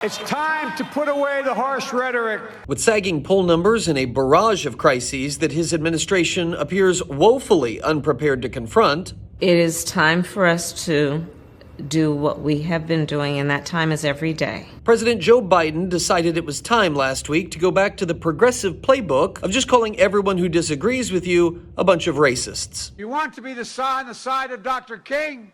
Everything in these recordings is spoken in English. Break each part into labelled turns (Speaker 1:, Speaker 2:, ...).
Speaker 1: It's time to put away the harsh rhetoric.
Speaker 2: With sagging poll numbers and a barrage of crises that his administration appears woefully unprepared to confront,
Speaker 3: it is time for us to do what we have been doing, and that time is every day.
Speaker 2: President Joe Biden decided it was time last week to go back to the progressive playbook of just calling everyone who disagrees with you a bunch of racists.
Speaker 1: You want to be on the side of Dr. King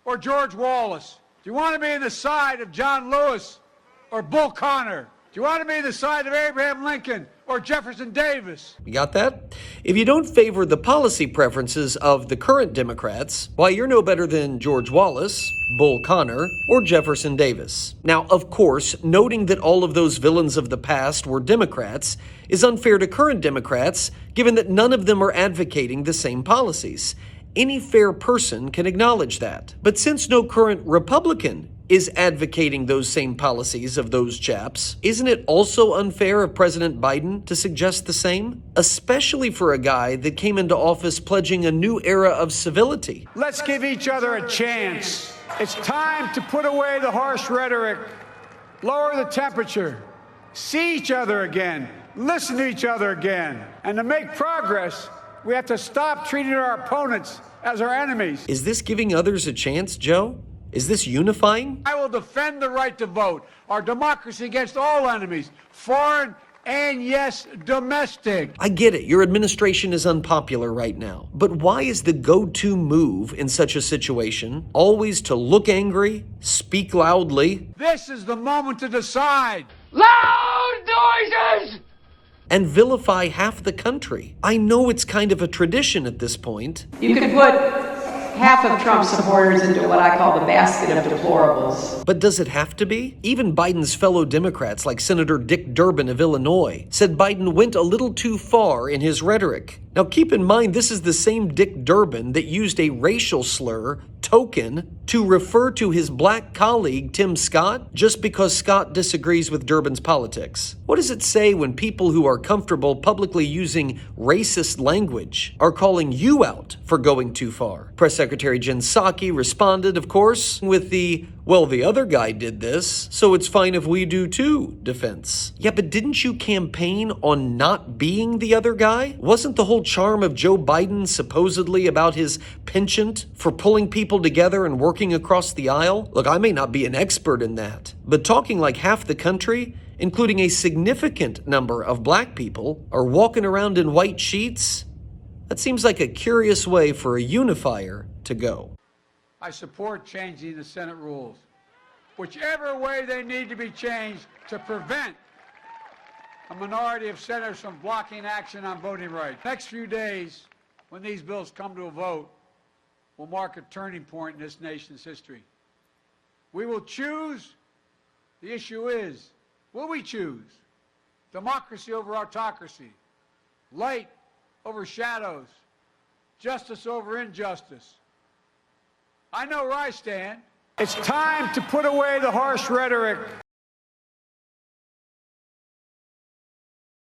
Speaker 1: or George Wallace? Do you want to be on the side of John Lewis or Bull Connor? Do you want to be on the side of Abraham Lincoln or Jefferson Davis?
Speaker 2: You got that? If you don't favor the policy preferences of the current Democrats, why, you're no better than George Wallace, Bull Connor, or Jefferson Davis. Now, of course, noting that all of those villains of the past were Democrats is unfair to current Democrats, given that none of them are advocating the same policies. Any fair person can acknowledge that. But since no current Republican is advocating those same policies of those chaps, isn't it also unfair of President Biden to suggest the same? Especially for a guy that came into office pledging a new era of civility.
Speaker 1: Let's give each other a chance. It's time to put away the harsh rhetoric, lower the temperature, see each other again, listen to each other again. And to make progress, we have to stop treating our opponents as our enemies.
Speaker 2: Is this giving others a chance, Joe? Is this unifying?
Speaker 1: I will defend the right to vote, our democracy against all enemies, foreign and, yes, domestic.
Speaker 2: I get it. Your administration is unpopular right now. But why is the go-to move in such a situation always to look angry, speak loudly?
Speaker 1: This is the moment to decide.
Speaker 4: Loud noises!
Speaker 2: And vilify half the country? I know it's kind of a tradition at this point.
Speaker 4: You can put half of Trump's supporters into what I call the basket of deplorables.
Speaker 2: But does it have to be? Even Biden's fellow Democrats, like Senator Dick Durbin of Illinois, said Biden went a little too far in his rhetoric. Now keep in mind, this is the same Dick Durbin that used a racial slur, token, to refer to his black colleague Tim Scott just because Scott disagrees with Durbin's politics. What does it say when people who are comfortable publicly using racist language are calling you out for going too far? Press Secretary Jen Psaki responded, of course, with the, well, the other guy did this, so it's fine if we do too defense. Yeah, but didn't you campaign on not being the other guy? Wasn't the whole charm of Joe Biden supposedly about his penchant for pulling people together and working across the aisle? Look, I may not be an expert in that, but talking like half the country, including a significant number of black people, are walking around in white sheets, that seems like a curious way for a unifier to go.
Speaker 1: I support changing the Senate rules, whichever way they need to be changed to prevent a minority of senators from blocking action on voting rights. Next few days, when these bills come to a vote, will mark a turning point in this nation's history. We will choose. The issue is, will we choose democracy over autocracy, light over shadows, justice over injustice? I know where I stand. It's time to put away the harsh rhetoric.